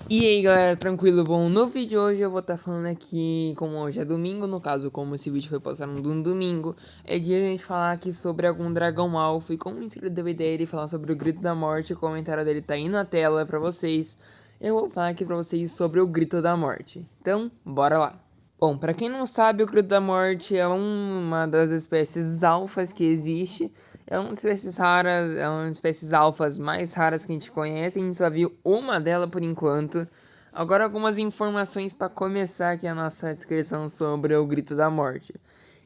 E aí galera, tranquilo? Bom, no vídeo de hoje eu vou estar falando aqui, como hoje é domingo, no caso como esse vídeo foi postado no domingo, é dia de a gente falar aqui sobre algum dragão alfa e como o inscrito deu ideia de falar sobre o Grito da Morte. O comentário dele tá aí na tela pra vocês. Eu vou falar aqui pra vocês sobre o Grito da Morte, então bora lá. Bom, pra quem não sabe, o Grito da Morte é uma das espécies alfas que existe. É uma das espécies raras, é uma das espécies alfas mais raras que a gente conhece. A gente só viu uma dela por enquanto. Agora algumas informações para começar aqui a nossa descrição sobre o Grito da Morte.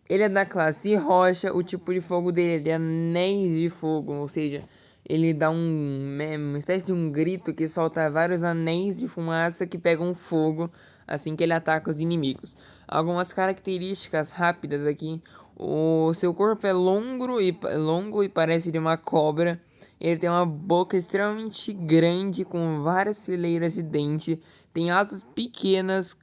Ele é da classe rocha, o tipo de fogo dele é anéis de fogo, ou seja, ele dá uma espécie de um grito que solta vários anéis de fumaça que pegam fogo assim que ele ataca os inimigos. Algumas características rápidas aqui: o seu corpo é longo e parece de uma cobra. Ele tem uma boca extremamente grande com várias fileiras de dente. Tem asas pequenas.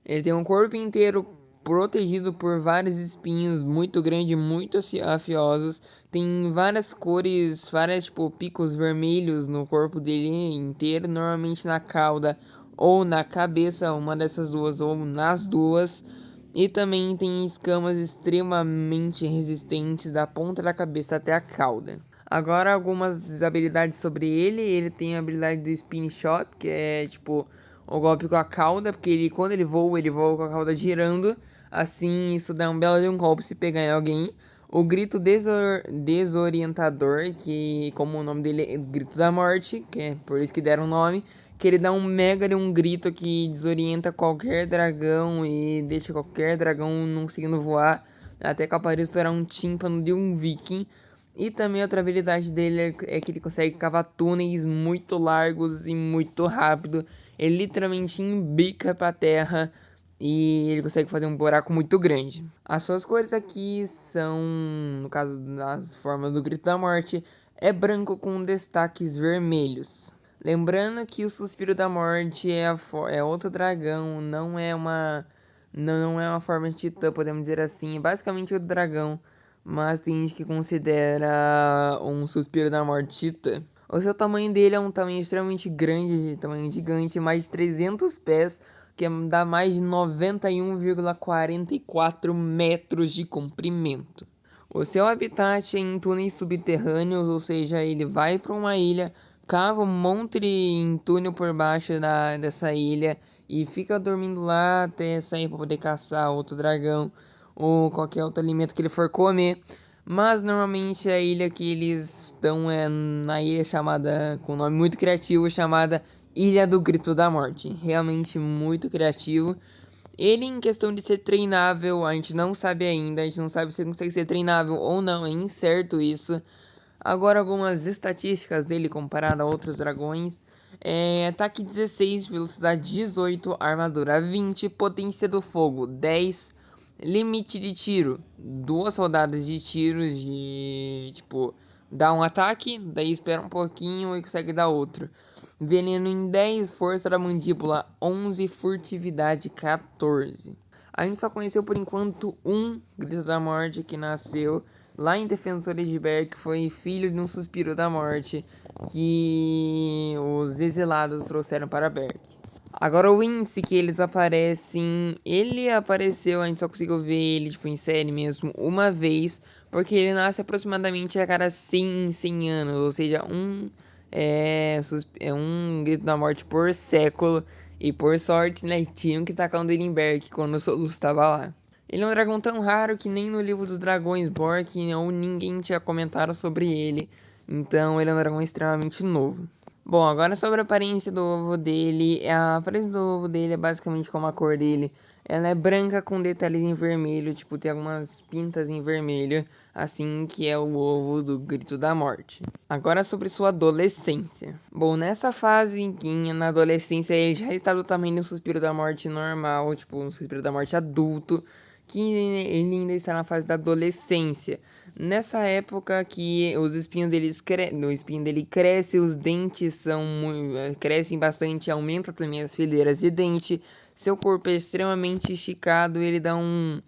Ele tem um corpo inteiro protegido por vários espinhos muito grandes, muito afiosos. Tem várias cores, vários tipo picos vermelhos no corpo dele inteiro, normalmente na cauda ou na cabeça, uma dessas duas ou nas duas. E também tem escamas extremamente resistentes da ponta da cabeça até a cauda. Agora algumas habilidades sobre ele. Ele tem a habilidade do Spin Shot, que é tipo o golpe com a cauda, porque quando ele voa com a cauda girando. Assim, isso dá um belo de um golpe se pegar em alguém. O grito desorientador, que como o nome dele é Grito da Morte, que é por isso que deram o nome, que ele dá um mega de um grito que desorienta qualquer dragão e deixa qualquer dragão não conseguindo voar, até capaz de estourar um tímpano de um viking. E também outra habilidade dele é que ele consegue cavar túneis muito largos e muito rápido. Ele literalmente embica pra terra e ele consegue fazer um buraco muito grande. As suas cores aqui são, no caso das formas do Grito da Morte, é branco com destaques vermelhos. Lembrando que o Suspiro da Morte é outro dragão, não é uma forma de titã, podemos dizer assim. É basicamente outro dragão, mas tem gente que considera um Suspiro da Morte titã. O seu tamanho dele é um tamanho extremamente grande, tamanho gigante, mais de 300 pés, que dá mais de 91,44 metros de comprimento. O seu habitat é em túneis subterrâneos, ou seja, ele vai para uma ilha, cava um monte de túnel por baixo dessa ilha e fica dormindo lá até sair para poder caçar outro dragão ou qualquer outro alimento que ele for comer. Mas normalmente a ilha que eles estão é na ilha chamada, com um nome muito criativo, chamada Ilha do Grito da Morte. Realmente muito criativo. Ele, em questão de ser treinável, a gente não sabe ainda. A gente não sabe se ele consegue ser treinável ou não. É incerto isso. Agora, algumas estatísticas dele comparado a outros dragões. Ataque 16, velocidade 18, armadura 20, potência do fogo 10, limite de tiro, duas rodadas de tiros de tipo, dá um ataque, daí espera um pouquinho e consegue dar outro. Veneno em 10, força da mandíbula 11, furtividade 14. A gente só conheceu por enquanto um Grito da Morte que nasceu lá em Defensores de Berk, que foi filho de um Suspiro da Morte que os exilados trouxeram para Berk. Agora o Wince que eles aparecem, ele apareceu, a gente só conseguiu ver ele tipo em série mesmo uma vez, porque ele nasce aproximadamente a cada 100 anos, ou seja, um Grito da Morte por século. E por sorte, né, tinham que tacar um Delimberg quando o Solus estava lá. Ele é um dragão tão raro que nem no livro dos dragões Bork ou ninguém tinha comentado sobre ele. Então ele é um dragão extremamente novo. Bom, agora sobre a aparência do ovo dele. A aparência do ovo dele é basicamente como a cor dele. Ela é branca com detalhes em vermelho, tipo, tem algumas pintas em vermelho, assim que é o ovo do Grito da Morte. Agora sobre sua adolescência. Bom, nessa fase em que na adolescência ele já está do tamanho do Suspiro da Morte normal, tipo, um Suspiro da Morte adulto, que ele ainda está na fase da adolescência. Nessa época que os espinhos o espinho dele cresce, os dentes crescem bastante, aumenta também as fileiras de dente. Seu corpo é extremamente esticado, ele dá uma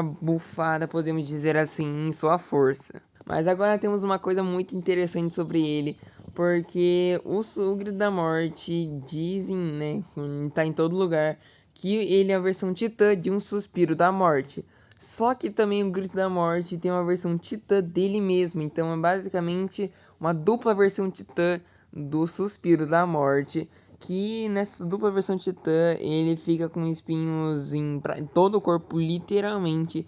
bufada, podemos dizer assim, em sua força. Mas agora temos uma coisa muito interessante sobre ele, porque o Grito da Morte dizem, né, tá em todo lugar, que ele é a versão titã de um Suspiro da Morte. Só que também o Grito da Morte tem uma versão titã dele mesmo, então é basicamente uma dupla versão titã do Suspiro da Morte, que nessa dupla versão titã ele fica com espinhos em todo o corpo, literalmente,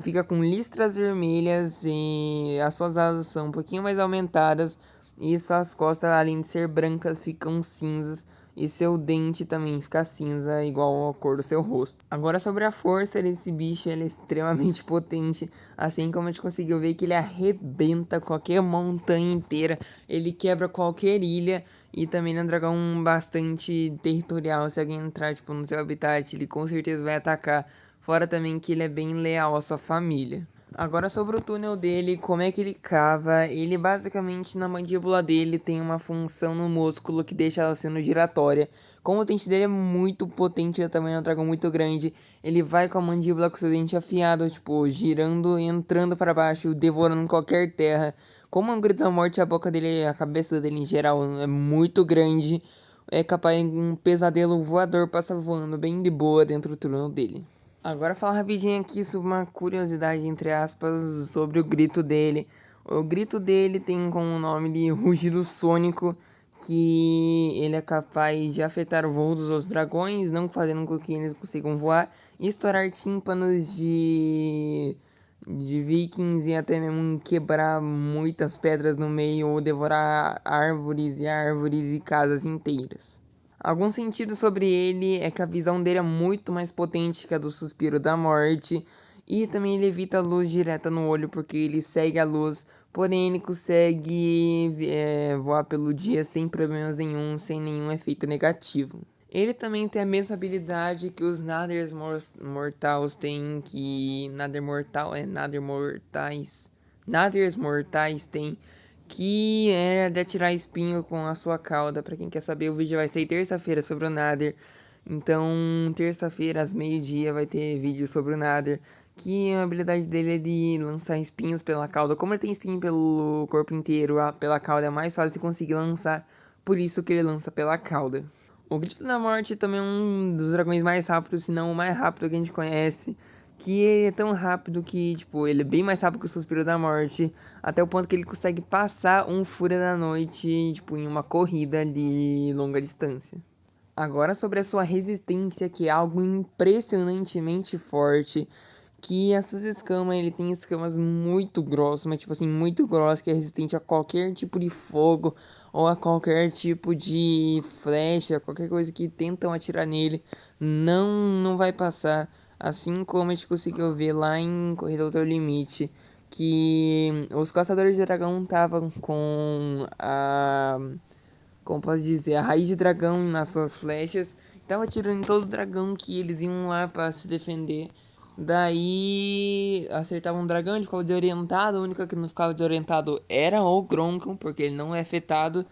fica com listras vermelhas e as suas asas são um pouquinho mais aumentadas e suas costas, além de ser brancas, ficam cinzas e seu dente também fica cinza, igual a cor do seu rosto. Agora sobre a força desse bicho, ele é extremamente potente, assim como a gente conseguiu ver que ele arrebenta qualquer montanha inteira, ele quebra qualquer ilha e também é um dragão bastante territorial. Se alguém entrar tipo, no seu habitat, ele com certeza vai atacar. Fora também que ele é bem leal à sua família. Agora sobre o túnel dele, como é que ele cava? Ele basicamente na mandíbula dele tem uma função no músculo que deixa ela sendo giratória. Como o dente dele é muito potente, ele também é um dragão muito grande, ele vai com a mandíbula com seu dente afiado, tipo, girando e entrando para baixo, devorando qualquer terra. Como é um grito da morte, a boca dele, a cabeça dele em geral é muito grande, é capaz de um pesadelo voador passar voando bem de boa dentro do túnel dele. Agora falar rapidinho aqui sobre uma curiosidade, entre aspas, sobre o grito dele. O grito dele tem como nome de rugido sônico, que ele é capaz de afetar o voo dos outros dragões, não fazendo com que eles consigam voar, e estourar tímpanos de vikings e até mesmo quebrar muitas pedras no meio ou devorar árvores e casas inteiras. Algum sentido sobre ele é que a visão dele é muito mais potente que a do Suspiro da Morte. E também ele evita a luz direta no olho porque ele segue a luz. Porém ele consegue voar pelo dia sem problemas nenhum, sem nenhum efeito negativo. Ele também tem a mesma habilidade que os Nathers mortais têm, que Nathers mortais têm, que é de atirar espinho com a sua cauda. Pra quem quer saber, o vídeo vai ser terça-feira sobre o Nather. Então, terça-feira às meio-dia vai ter vídeo sobre o Nather, que a habilidade dele é de lançar espinhos pela cauda. Como ele tem espinho pelo corpo inteiro, pela cauda é mais fácil de conseguir lançar, por isso que ele lança pela cauda. O Grito da Morte também é um dos dragões mais rápidos, se não o mais rápido que a gente conhece. Que ele é tão rápido que, tipo, ele é bem mais rápido que o Suspiro da Morte. Até o ponto que ele consegue passar um Fúria da Noite, tipo, em uma corrida de longa distância. Agora sobre a sua resistência, que é algo impressionantemente forte. Que essas escamas, ele tem escamas muito grossas, mas tipo assim, muito grossas, que é resistente a qualquer tipo de fogo ou a qualquer tipo de flecha, qualquer coisa que tentam atirar nele, não vai passar. Assim como a gente conseguiu ver lá em Corrida ao Limite, que os caçadores de dragão estavam com a, como posso dizer, a raiz de dragão nas suas flechas, estavam atirando em todo dragão que eles iam lá para se defender. Daí acertava um dragão, ele ficava desorientado. A única que não ficava desorientado era o Gronkon, porque ele não é afetado.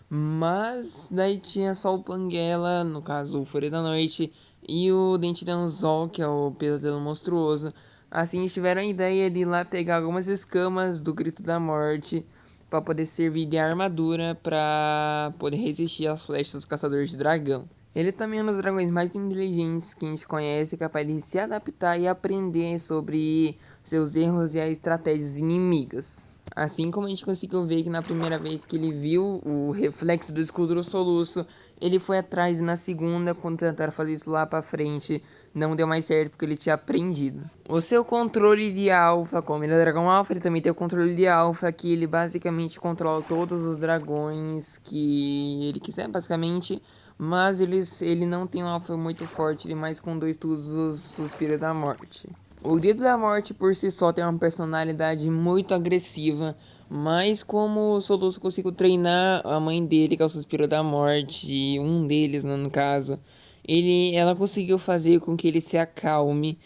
Mas daí tinha só o Panguela, no caso o Fúria da Noite, e o Dente de Anzol, que é o Pesadelo Monstruoso. Assim eles tiveram a ideia de ir lá pegar algumas escamas do Grito da Morte para poder servir de armadura para poder resistir às flechas dos caçadores de dragão. Ele também é um dos dragões mais inteligentes que a gente conhece, capaz de se adaptar e aprender sobre seus erros e as estratégias inimigas. Assim como a gente conseguiu ver que na primeira vez que ele viu o reflexo do escudo do soluço, ele foi atrás, e na segunda, quando tentaram fazer isso lá pra frente, não deu mais certo porque ele tinha aprendido. O seu controle de alfa, como ele é dragão alfa, ele também tem o controle de alfa, que ele basicamente controla todos os dragões que ele quiser, basicamente. Mas ele não tem um alfa muito forte, ele mais conduz todos os Suspiros da Morte. O Grito da Morte por si só tem uma personalidade muito agressiva, mas como o Soluço conseguiu treinar a mãe dele, que é o Suspiro da Morte, um deles, né, no caso, ela conseguiu fazer com que ele se acalme,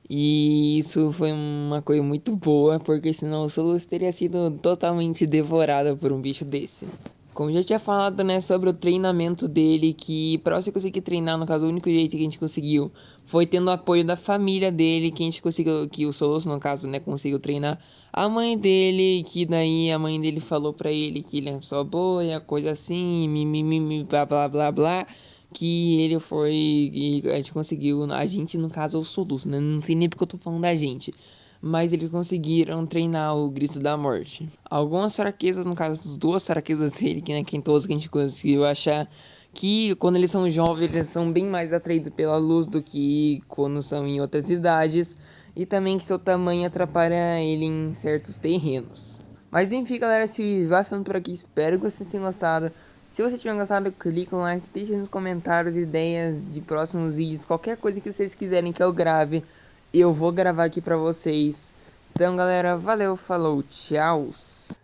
e isso foi uma coisa muito boa, porque senão o Soluço teria sido totalmente devorado por um bicho desse. Como já tinha falado, né, sobre o treinamento dele, que pra você conseguir treinar, no caso, o único jeito que a gente conseguiu foi tendo o apoio da família dele, que a gente conseguiu, que o Soluço, no caso, né, conseguiu treinar a mãe dele, que daí a mãe dele falou pra ele que ele é uma pessoa boa, e a coisa assim, mimimi, blá blá blá blá, que ele foi, e a gente conseguiu, a gente, no caso, é o Soluço, né, não sei nem porque eu tô falando da gente. Mas eles conseguiram treinar o Grito da Morte. Algumas fraquezas, no caso, as duas fraquezas dele, que, né, que todos que a gente conseguiu achar, que quando eles são jovens, eles são bem mais atraídos pela luz do que quando são em outras idades, e também que seu tamanho atrapalha ele em certos terrenos. Mas enfim, galera, se vai ficando por aqui, espero que vocês tenham gostado. Se você tiver gostado, clique no like, deixe nos comentários ideias de próximos vídeos, qualquer coisa que vocês quiserem que eu grave, eu vou gravar aqui pra vocês. Então, galera, valeu, falou, tchau.